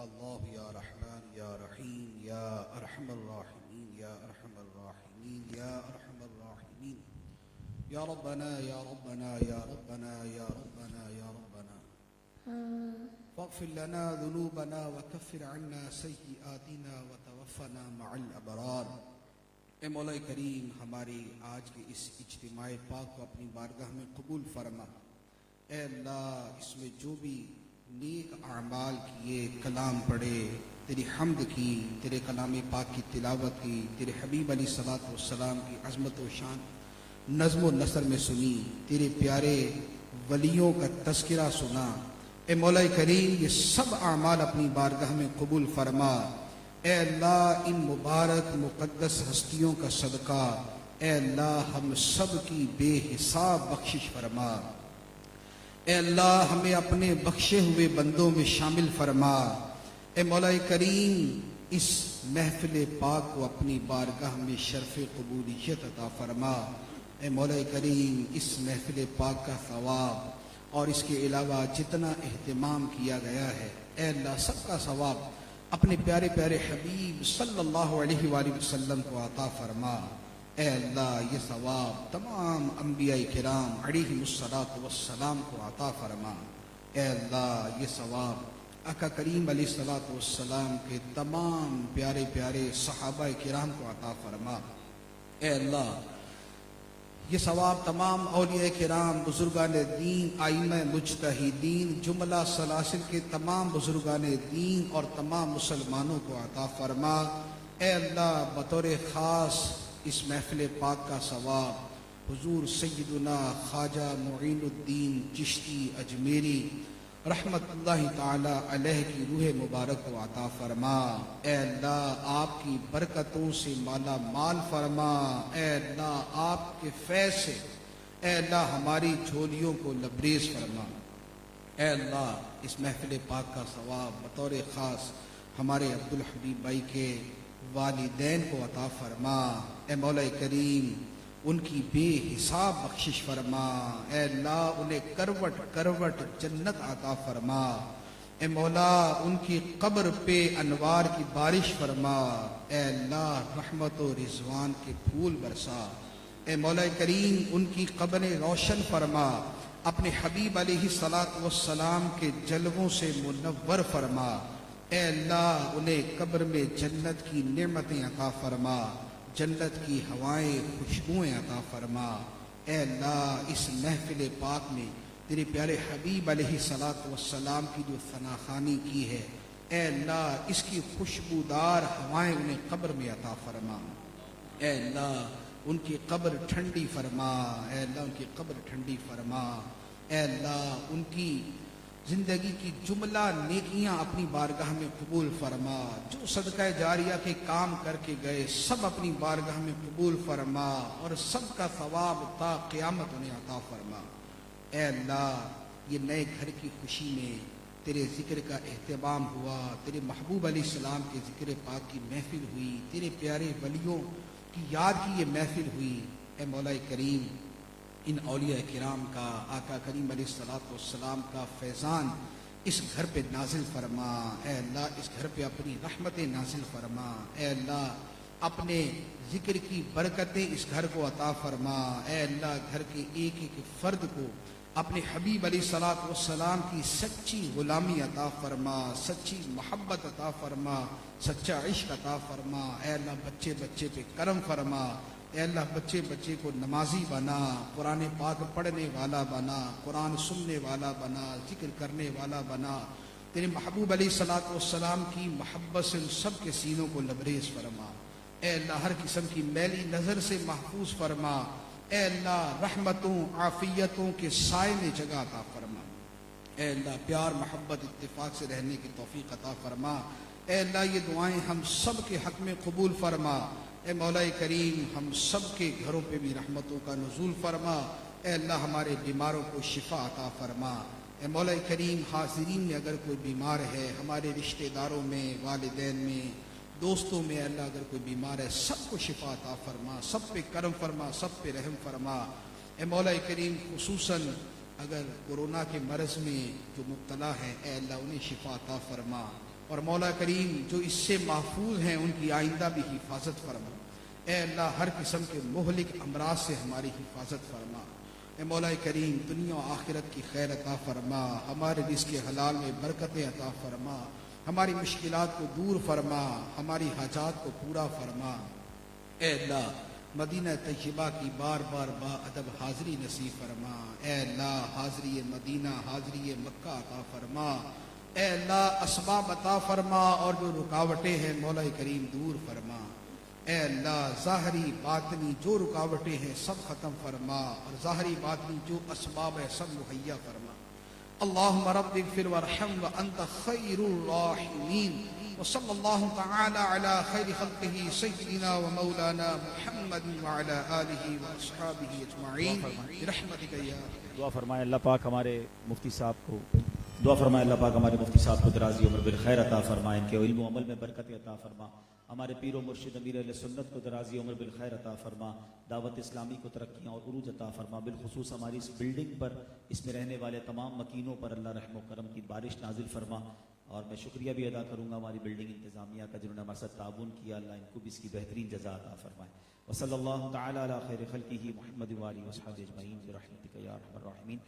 اللہ یا رحمان یا رحیم یا ارحم الراحمین یا ارحم الراحمین یا ارحم الراحمین یا ربنا یا ربنا یا ربنا یا ربنا یا ربنا فاغفر لنا ذنوبنا وکفر عنا سیئاتنا وتوفنا مع الابرار۔ اے مولا کریم، ہماری آج کے اس اجتماع پاک کو اپنی بارگاہ میں قبول فرما۔ اے اللہ، اس میں جو بھی نیک اعمال کیے، کلام پڑھے، تیری حمد کی، تیرے کلام پاک کی تلاوت کی، تیرے حبیب علیہ الصلوۃ والسلام کی عظمت و شان نظم و نثر میں سنی، تیرے پیارے ولیوں کا تذکرہ سنا، اے مولا کریم یہ سب اعمال اپنی بارگاہ میں قبول فرما۔ اے اللہ، ان مبارک مقدس ہستیوں کا صدقہ اے اللہ ہم سب کی بے حساب بخشش فرما۔ اے اللہ، ہمیں اپنے بخشے ہوئے بندوں میں شامل فرما۔ اے مولا کریم، اس محفل پاک کو اپنی بارگاہ میں شرف قبولیت عطا فرما۔ اے مولا کریم، اس محفل پاک کا ثواب اور اس کے علاوہ جتنا اہتمام کیا گیا ہے، اے اللہ سب کا ثواب اپنے پیارے پیارے حبیب صلی اللہ علیہ وآلہ وسلم کو عطا فرما۔ اے اللہ، یہ ثواب تمام انبیاء کرام علیہم الصلاۃ والسلام کو عطا فرما۔ اے اللہ، یہ ثواب آقا کریم علیہ الصلاۃ والسلام کے تمام پیارے پیارے صحابہ کرام کو عطا فرما۔ اے اللہ، یہ ثواب تمام اولیاء کرام، بزرگان دین، ائمہ مجتہدین، جملہ سلاسل کے تمام بزرگان دین اور تمام مسلمانوں کو عطا فرما۔ اے اللہ، بطور خاص اس محفل پاک کا ثواب حضور سیدنا خواجہ معین الدین چشتی اجمیری رحمت اللہ تعالی علیہ کی روح مبارک کو عطا فرما۔ اے اللہ، آپ کی برکتوں سے مالا مال فرما۔ اے اللہ، آپ کے فیض سے اے اللہ ہماری جھولیوں کو لبریز فرما۔ اے اللہ، اس محفل پاک کا ثواب بطور خاص ہمارے عبدالحبیب بھائی کے والدین کو عطا فرما۔ اے مولا کریم، ان کی بے حساب بخشش فرما۔ اے اللہ، انہیں کروٹ کروٹ جنت عطا فرما۔ اے مولا، ان کی قبر پہ انوار کی بارش فرما۔ اے اللہ، رحمت و رضوان کے پھول برسا۔ اے مولا کریم، ان کی قبریں روشن فرما، اپنے حبیب علیہ الصلوۃ والسلام کے جلووں سے منور فرما۔ اے اللہ، انہیں قبر میں جنت کی نعمتیں عطا فرما، جنت کی ہوائیں خوشبوئیں عطا فرما۔ اے اللہ، اس محفل پاک میں تیرے پیارے حبیب علیہ الصلوۃ والسلام کی جو ثنا خوانی کی ہے، اے اللہ اس کی خوشبودار ہوائیں انہیں قبر میں عطا فرما۔ اے اللہ، ان کی قبر ٹھنڈی فرما۔ اے اللہ، ان کی قبر ٹھنڈی فرما۔ اے اللہ، ان کی زندگی کی جملہ نیکیاں اپنی بارگاہ میں قبول فرما۔ جو صدقہ جاریہ کے کام کر کے گئے سب اپنی بارگاہ میں قبول فرما، اور سب کا ثواب تا قیامت انہیں عطا فرما۔ اے اللہ، یہ نئے گھر کی خوشی میں تیرے ذکر کا اہتمام ہوا، تیرے محبوب علیہ السلام کے ذکر پاک کی محفل ہوئی، تیرے پیارے ولیوں کی یاد کی یہ محفل ہوئی۔ اے مولا کریم، ان اولیاء کرام کا، آقا کریم علیہ الصلوۃ والسلام کا فیضان اس گھر پہ نازل فرما۔ اے اللہ، اس گھر پہ اپنی رحمتیں نازل فرما۔ اے اللہ، اپنے ذکر کی برکتیں اس گھر کو عطا فرما۔ اے اللہ، گھر کے ایک ایک فرد کو اپنے حبیب علیہ الصلوۃ والسلام کی سچی غلامی عطا فرما، سچی محبت عطا فرما، سچا عشق عطا فرما۔ اے اللہ، بچے بچے پہ کرم فرما۔ اے اللہ، بچے بچے کو نمازی بنا، قرآن پاک پڑھنے والا بنا، قرآن سننے والا بنا، ذکر کرنے والا بنا۔ تیرے محبوب علیہ الصلوۃ والسلام کی محبت سے ان سب کے سینوں کو لبریز فرما۔ اے اللہ، ہر قسم کی میلی نظر سے محفوظ فرما۔ اے اللہ، رحمتوں عافیتوں کے سائے میں جگہ عطا فرما۔ اے اللہ، پیار محبت اتفاق سے رہنے کی توفیق عطا فرما۔ اے اللہ، یہ دعائیں ہم سب کے حق میں قبول فرما۔ اے مولا کریم، ہم سب کے گھروں پہ بھی رحمتوں کا نزول فرما۔ اے اللہ، ہمارے بیماروں کو شفا عطا فرما۔ اے مولا کریم، حاضرین میں اگر کوئی بیمار ہے، ہمارے رشتہ داروں میں، والدین میں، دوستوں میں، اللہ اگر کوئی بیمار ہے سب کو شفا عطا فرما، سب پہ کرم فرما، سب پہ رحم فرما۔ اے مولا کریم، خصوصاً اگر کورونا کے مرض میں جو مبتلا ہیں، اے اللہ انہیں شفا عطا فرما۔ اور مولا کریم جو اس سے محفوظ ہیں ان کی آئندہ بھی حفاظت فرما۔ اے اللہ ہر قسم کے مہلک امراض سے ہماری حفاظت فرما۔ اے مولا کریم دنیا و آخرت کی خیر عطا فرما، ہمارے رزق حلال میں برکتیں عطا فرما، ہماری مشکلات کو دور فرما، ہماری حاجات کو پورا فرما۔ اے اللہ مدینہ طیبہ کی بار بار با ادب حاضری نصیب فرما۔ اے اللہ حاضری مدینہ حاضری مکہ عطا فرما۔ اے اللہ اسباب عطا فرما اور جو رکاوٹیں ہیں مولا کریم دور فرما۔ اے اللہ ظاہری باطنی جو رکاوٹیں ہیں سب ختم فرما، اور ظاہری باطنی جو اسباب ہے سب مہیا فرما۔ اللہم رب اغفر وارحم وانت خیر الراحمین، وصلی اللہ تعالی علی خیر خلقہ سیدنا و مولانا محمد وعلی آلہ واصحابہ اجمعین برحمتک یا دعا فرمائے اللہ پاک ہمارے مفتی صاحب کو دراز عمر بالخیر عطا فرمائے، ان کے علم و عمل میں برکت عطا فرما، ہمارے پیر و مرشد امیر اہل سنت کو دراز عمر بالخیر عطا فرما، دعوت اسلامی کو ترقیاں اور عروج عطا فرما، بالخصوص ہماری اس بلڈنگ پر اس میں رہنے والے تمام مکینوں پر اللہ رحم و کرم کی بارش نازل فرما۔ اور میں شکریہ بھی ادا کروں گا ہماری بلڈنگ انتظامیہ کا جنہوں نے ہمارے ساتھ تعاون کیا، اللہ ان کو بھی اس کی بہترین جزا عطا فرمائے۔ وصلی اللہ تعالی علی خیر خلقہ محمد وآلہ وصحبہ اجمعین برحمتک یا ارحم الراحمین۔